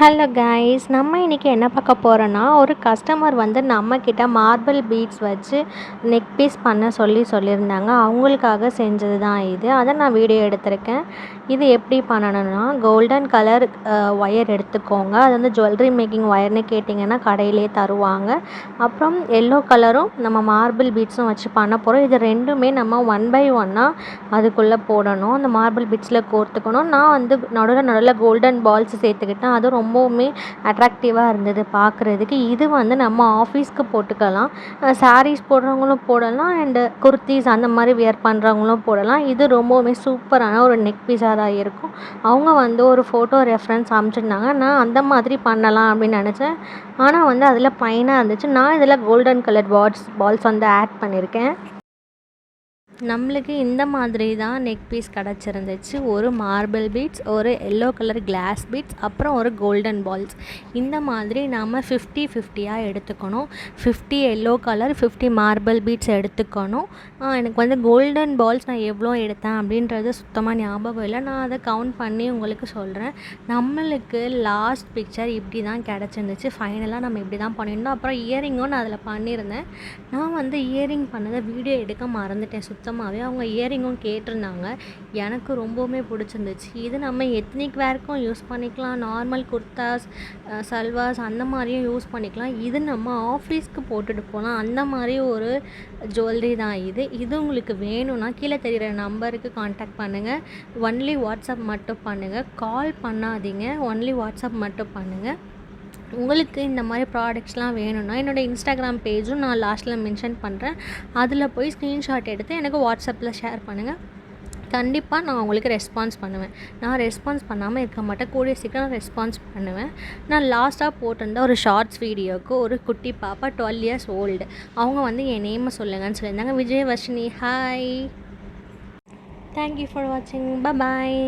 Hello guys, நம்ம இன்றைக்கி என்ன பார்க்க போகிறோன்னா, ஒரு கஸ்டமர் வந்து நம்மக்கிட்ட மார்பிள் பீட்ஸ் வச்சு நெக் பீஸ் பண்ண சொல்லியிருந்தாங்க. அவங்களுக்காக செஞ்சது தான் இது. அதை நான் வீடியோ எடுத்திருக்கேன். இது எப்படி பண்ணணும்னா, கோல்டன் கலர் ஒயர் எடுத்துக்கோங்க. அது வந்து ஜுவல்லரி மேக்கிங் ஒயர்னு கேட்டிங்கன்னா கடையிலே தருவாங்க. அப்புறம் எல்லோ கலரும் நம்ம மார்பிள் பீட்ஸும் வச்சு பண்ண போகிறோம். இது ரெண்டுமே நம்ம 1 by 1 அதுக்குள்ளே போடணும். அந்த மார்பிள் பீட்ஸில் கோர்த்துக்கணும். நான் வந்து நடுவில் கோல்டன் பால்ஸ் சேர்த்துக்கிட்டேன். அது ரொம்பவுமே அட்ராக்டிவாக இருந்தது பார்க்குறதுக்கு. இது வந்து நம்ம ஆஃபீஸ்க்கு போட்டுக்கலாம். சாரீஸ் போடுறவங்களும் போடலாம், அண்டு குர்த்திஸ் அந்த மாதிரி வியர் பண்ணுறவங்களும் போடலாம். இது ரொம்பவுமே சூப்பரான ஒரு நெக் பீஸாக தான் இருக்கும். அவங்க வந்து ஒரு ஃபோட்டோ ரெஃபரன்ஸ் அனுப்பிச்சிருந்தாங்க. நான் அந்த மாதிரி பண்ணலாம் அப்படின்னு நினச்சேன். ஆனால் வந்து அதில் ப்ளைனாக இருந்துச்சு. நான் இதில் கோல்டன் கலர் பால்ஸ் வந்து ஆட் பண்ணியிருக்கேன். நம்மளுக்கு இந்த மாதிரி தான் நெக் பீஸ் கிடச்சிருந்துச்சு. ஒரு மார்பிள் பீட்ஸ், ஒரு எல்லோ கலர் கிளாஸ் பீட்ஸ், அப்புறம் ஒரு கோல்டன் பால்ஸ். இந்த மாதிரி நாம் 50-50 எடுத்துக்கணும். 50 எல்லோ கலர், 50 மார்பிள் பீட்ஸ் எடுத்துக்கணும். எனக்கு வந்து கோல்டன் பால்ஸ் நான் எவ்வளோ எடுத்தேன் அப்படின்றது சுத்தமாக ஞாபகம் இல்லை. நான் அதை கவுண்ட் பண்ணி உங்களுக்கு சொல்கிறேன். நம்மளுக்கு லாஸ்ட் பிக்சர் இப்படி தான் கிடச்சிருந்துச்சு. ஃபைனலாக நம்ம இப்படி தான் பண்ணியிருந்தோம். அப்புறம் இயரிங்கும் நான் அதில் பண்ணியிருந்தேன். நான் வந்து இயரிங் பண்ணதை வீடியோ எடுக்க மறந்துட்டேன் சுத்தமாகவே. அவங்க இயரிங்கும் கேட்டிருந்தாங்க. எனக்கு ரொம்பவுமே பிடிச்சிருந்துச்சு. இது நம்ம எத்னிக் வேர்க்கும் யூஸ் பண்ணிக்கலாம், நார்மல் குர்தாஸ், சல்வாஸ் அந்த மாதிரியும் யூஸ் பண்ணிக்கலாம். இது நம்ம ஆஃபீஸ்க்கு போட்டுட்டு போகலாம். அந்த மாதிரி ஒரு ஜுவல்லரி தான் இது. இது உங்களுக்கு வேணும்னா கீழே தெரிகிற நம்பருக்கு கான்டாக்ட் பண்ணுங்கள். ஒன்லி வாட்ஸ்அப் மட்டும் பண்ணுங்கள், கால் பண்ணாதீங்க. ஒன்லி வாட்ஸ்அப் மட்டும் பண்ணுங்கள். உங்களுக்கு இந்த மாதிரி ப்ராடக்ட்ஸ்லாம் வேணும்னா என்னோடய இன்ஸ்டாகிராம் பேஜும் நான் லாஸ்ட்டில் மென்ஷன் பண்ணுறேன். அதில் போய் ஸ்க்ரீன்ஷாட் எடுத்து எனக்கு வாட்ஸ்அப்பில் ஷேர் பண்ணுங்கள். கண்டிப்பாக நான் உங்களுக்கு ரெஸ்பான்ஸ் பண்ணுவேன். நான் ரெஸ்பான்ஸ் பண்ணாமல் இருக்க மாட்டேன். கூடிய சீக்கிரம் ரெஸ்பான்ஸ் பண்ணுவேன். நான் லாஸ்ட்டாக போட்டிருந்த ஒரு ஷார்ட்ஸ் வீடியோவுக்கு ஒரு குட்டி பாப்பா 12 years old, அவங்க வந்து என் நேமை சொல்லுங்கன்னு சொல்லியிருந்தாங்க. விஜயவர்ஷினி. ஹாய், தேங்க்யூ ஃபார் வாட்சிங். பாய்.